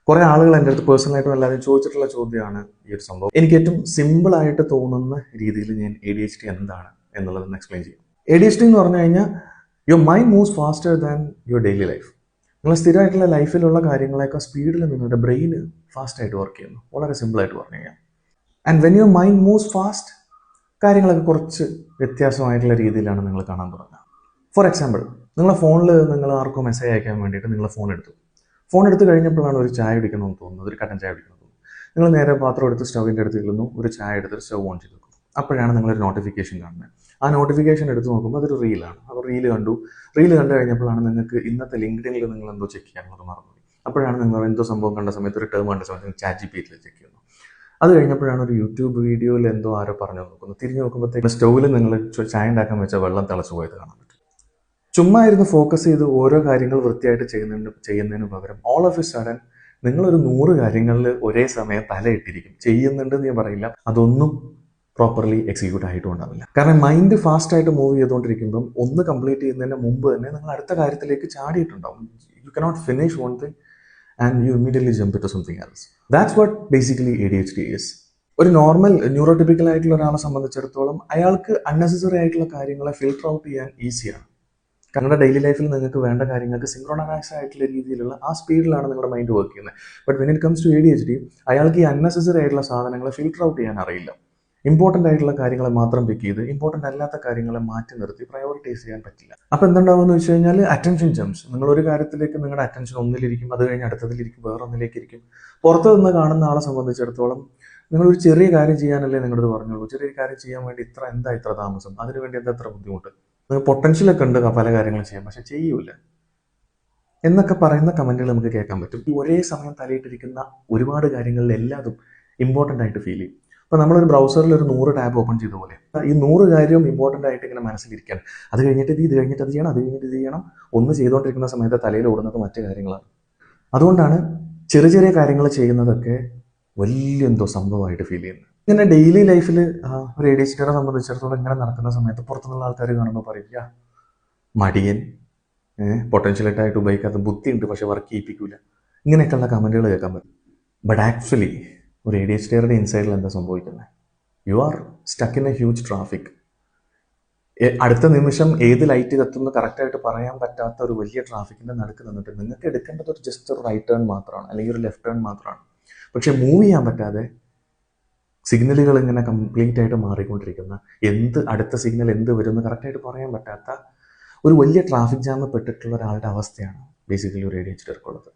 കുറേ ആളുകൾ എൻ്റെ അടുത്ത് പേഴ്സണലായിട്ടും എല്ലാവരും ചോദിച്ചിട്ടുള്ള ചോദ്യമാണ് ഈ ഒരു സംഭവം. എനിക്ക് ഏറ്റവും സിമ്പിളായിട്ട് തോന്നുന്ന രീതിയിൽ ഞാൻ ADHD എന്താണ് എന്നുള്ളതൊന്ന് എക്സ്പ്ലെയിൻ ചെയ്യും. ADHD എന്ന് പറഞ്ഞു കഴിഞ്ഞാൽ your mind moves faster than your daily life. നിങ്ങൾ സ്ഥിരമായിട്ടുള്ള ലൈഫിലുള്ള കാര്യങ്ങളെയൊക്കെ സ്പീഡിൽ നിങ്ങളുടെ ബ്രെയിന് ഫാസ്റ്റായിട്ട് വർക്ക് ചെയ്യുന്നു. വളരെ സിമ്പിളായിട്ട് പറഞ്ഞു കഴിഞ്ഞാൽ. And when your mind moves fast, കാര്യങ്ങളൊക്കെ കുറച്ച് വ്യത്യാസമായിട്ടുള്ള രീതിയിലാണ് നിങ്ങൾ കാണാൻ തുടങ്ങുക. ഫോർ എക്സാമ്പിൾ, നിങ്ങളുടെ ഫോണിൽ നിങ്ങൾ ആർക്കോ മെസ്സേജ് അയക്കാൻ വേണ്ടിയിട്ട് നിങ്ങൾ ഫോൺ എടുത്ത് കഴിഞ്ഞപ്പോഴാണ് ഒരു ചായ കുടിക്കണമെന്ന് തോന്നുന്നത്, ഒരു കട്ടൻ ചായ കുടിക്കണമെന്ന് തോന്നുന്നത്. നിങ്ങൾ നേരെ പാത്രം എടുത്ത് സ്റ്റൗവിൻ്റെ അടുത്ത് ഇരുന്നു, ഒരു ചായ എടുത്ത് സ്റ്റൗ ഓൺ ചെയ്ത് വെക്കും. അപ്പോഴാണ് നിങ്ങളൊരു നോട്ടിഫിക്കേഷൻ കാണുന്നത്. ആ നോട്ടിഫിക്കേഷൻ എടുത്ത് നോക്കുമ്പോൾ അതൊരു റീലാണ്. അപ്പോൾ റീല് കണ്ടു കഴിഞ്ഞപ്പോഴാണ് നിങ്ങൾക്ക് ഇന്നത്തെ ലിങ്ക്ഡിനിൽ നിങ്ങൾ എന്തോ ചെക്ക് ചെയ്യാനുള്ളത് മറന്നു. അപ്പോഴാണ് നിങ്ങൾ എന്തോ സംഭവം കണ്ട സമയത്ത്, ഒരു ടേം കണ്ട സമയത്ത് ChatGPTയിൽ ചെക്ക് ചെയ്യുന്നു. അത് കഴിഞ്ഞപ്പോഴാണ് ഒരു യൂട്യൂബ് വീഡിയോയിൽ എന്തോ ആരോ പറഞ്ഞു നോക്കുന്നത്. തിരിഞ്ഞ് നോക്കുമ്പോഴത്തേക്ക് സ്റ്റൗവിൽ നിങ്ങൾ ചായ ഉണ്ടാക്കാൻ വെച്ച വെള്ളം തിളച്ച് പോയത് കാണാൻ പറ്റും. ചുമ്മാ ഇരുന്ന് ഫോക്കസ് ചെയ്ത് ഓരോ കാര്യങ്ങൾ വൃത്തിയായിട്ട് ചെയ്യുന്നതിന് പകരം ഓൾ ഓഫ് എ സഡൻ നിങ്ങളൊരു 100 കാര്യങ്ങളിൽ ഒരേ സമയം തലയിട്ടിരിക്കും. ചെയ്യുന്നുണ്ടെന്ന് ഞാൻ പറയില്ല, അതൊന്നും പ്രോപ്പർലി എക്സിക്യൂട്ട് ആയിട്ടും ഉണ്ടാവില്ല. കാരണം മൈൻഡ് ഫാസ്റ്റായിട്ട് മൂവ് ചെയ്തുകൊണ്ടിരിക്കുമ്പം ഒന്ന് കംപ്ലീറ്റ് ചെയ്യുന്നതിന് മുമ്പ് തന്നെ നിങ്ങൾ അടുത്ത കാര്യത്തിലേക്ക് ചാടിയിട്ടുണ്ടാവും. You cannot finish one thing and you immediately jump to something else. That's what basically ADHD is. ഒരു നോർമൽ ന്യൂറോട്ടിപ്പിക്കൽ ആയിട്ടുള്ള ഒരാളെ സംബന്ധിച്ചിടത്തോളം അയാൾക്ക് അൺനെസസറി ആയിട്ടുള്ള കാര്യങ്ങളെ ഫിൽട്ടർ ഔട്ട് ചെയ്യാൻ ഈസിയാണ്. കാരണം ഡെയിലി ലൈഫിൽ നിങ്ങൾക്ക് വേണ്ട കാര്യങ്ങൾക്ക് സിങ്ക്രോണൈസ് ആയിട്ടുള്ള രീതിയിലുള്ള ആ സ്പീഡിലാണ് നിങ്ങളുടെ മൈൻഡ് വർക്ക് ചെയ്യുന്നത്. But when it comes to ADHD, അയാൾക്ക് ഈ അൺനെസസറി ആയിട്ടുള്ള സാധനങ്ങളെ ഫിൽട്ടർ ഔട്ട് ചെയ്യാൻ അറിയില്ല. ഇമ്പോർട്ടൻ്റ് ആയിട്ടുള്ള കാര്യങ്ങളെ മാത്രം പിക്ക് ചെയ്ത് ഇമ്പോർട്ടൻ്റ് അല്ലാത്ത കാര്യങ്ങളെ മാറ്റി നിർത്തി പ്രയോറിറ്റൈസ് ചെയ്യാൻ പറ്റില്ല. അപ്പോൾ എന്തുണ്ടാവുമെന്ന് വെച്ച് കഴിഞ്ഞാൽ അറ്റൻഷൻ ജംപ്സ്. നിങ്ങളൊരു കാര്യത്തിലേക്ക് നിങ്ങളുടെ അറ്റൻഷൻ ഒന്നിലിരിക്കും, അത് കഴിഞ്ഞ് അടുത്തതിലിരിക്കും, വേറൊന്നിലേക്ക് ഇരിക്കും. പുറത്ത് നിന്ന് കാണുന്ന ആളെ സംബന്ധിച്ചിടത്തോളം നിങ്ങളൊരു ചെറിയ കാര്യം ചെയ്യാനല്ലേ നിങ്ങളത് പറഞ്ഞുള്ളൂ. ചെറിയൊരു കാര്യം ചെയ്യാൻ വേണ്ടി ഇത്ര താമസം, അതിനുവേണ്ടി എത്ര ബുദ്ധിമുട്ട്. നിങ്ങൾക്ക് പൊട്ടൻഷ്യലൊക്കെ ഉണ്ട് പല കാര്യങ്ങളും ചെയ്യാം, പക്ഷെ ചെയ്യൂല എന്നൊക്കെ പറയുന്ന കമൻറ്റുകൾ നമുക്ക് കേൾക്കാൻ പറ്റും. ഈ ഒരേ സമയം തലയിട്ടിരിക്കുന്ന ഒരുപാട് കാര്യങ്ങളിൽ എല്ലാതും ഇമ്പോർട്ടൻ്റ് ആയിട്ട് ഫീൽ ചെയ്യും. അപ്പോൾ നമ്മളൊരു ബ്രൗസറിൽ ഒരു 100 ടാബ് ഓപ്പൺ ചെയ്ത പോലെ ഈ 100 കാര്യവും ഇമ്പോർട്ടൻ്റ് ആയിട്ട് ഇങ്ങനെ മനസ്സിലിരിക്കാൻ, അത് കഴിഞ്ഞിട്ട് ഇത് കഴിഞ്ഞിട്ട് അത് ചെയ്യണം, അത് കഴിഞ്ഞിട്ട് ഇത് ചെയ്യണം. ഒന്ന് ചെയ്തുകൊണ്ടിരിക്കുന്ന സമയത്ത് തലയിൽ ഓടുന്നത് മറ്റു കാര്യങ്ങളാണ്. അതുകൊണ്ടാണ് ചെറിയ ചെറിയ കാര്യങ്ങൾ ചെയ്യുന്നതൊക്കെ വലിയ എന്തോ സംഭവമായിട്ട് ഫീൽ ചെയ്യുന്നത്. ഇങ്ങനെ ഡെയിലി ലൈഫിൽ ഒരു ADHDയെ സംബന്ധിച്ചിടത്തോളം ഇങ്ങനെ നടക്കുന്ന സമയത്ത് പുറത്തുനിന്നുള്ള ആൾക്കാർ കാണുമ്പോൾ പറയുക, മടിയൻ, പൊട്ടൻഷ്യലായിട്ടായിട്ട് ഉപയോഗിക്കാത്ത ബുദ്ധിയുണ്ട് പക്ഷെ വർക്ക് ചെയ്യിപ്പിക്കില്ല, ഇങ്ങനെയൊക്കെയുള്ള കമൻറ്റുകൾ കേൾക്കാൻ പറ്റും. ബട്ട് ആക്ച്വലി ഒരു ADHDയുടെ ഇൻസൈഡിൽ എന്താ സംഭവിക്കുന്നത്? You are stuck in A huge traffic. അടുത്ത നിമിഷം ഏത് ലൈറ്റ് കത്തുമെന്ന് കറക്റ്റായിട്ട് പറയാൻ പറ്റാത്ത ഒരു വലിയ ട്രാഫിക്കിൻ്റെ നടുക്ക് നിന്നിട്ട് നിങ്ങൾക്ക് എടുക്കേണ്ടത് ഒരു ജസ്റ്റ് ഒരു റൈറ്റ് ടേൺ മാത്രമാണ്, അല്ലെങ്കിൽ ഒരു ലെഫ്റ്റ് ടേൺ മാത്രമാണ്. പക്ഷെ മൂവ് ചെയ്യാൻ പറ്റാതെ സിഗ്നലുകൾ ഇങ്ങനെ കംപ്ലീറ്റ് ആയിട്ട് മാറിക്കൊണ്ടിരിക്കുന്ന, അടുത്ത സിഗ്നൽ എന്ത് വരുമെന്ന് കറക്റ്റായിട്ട് പറയാൻ പറ്റാത്ത ഒരു വലിയ ട്രാഫിക് ജാമിൽ പെട്ടിട്ടുള്ള ഒരാളുടെ അവസ്ഥയാണ് ബേസിക്കലി ഒരു ADHD ഉള്ളത്.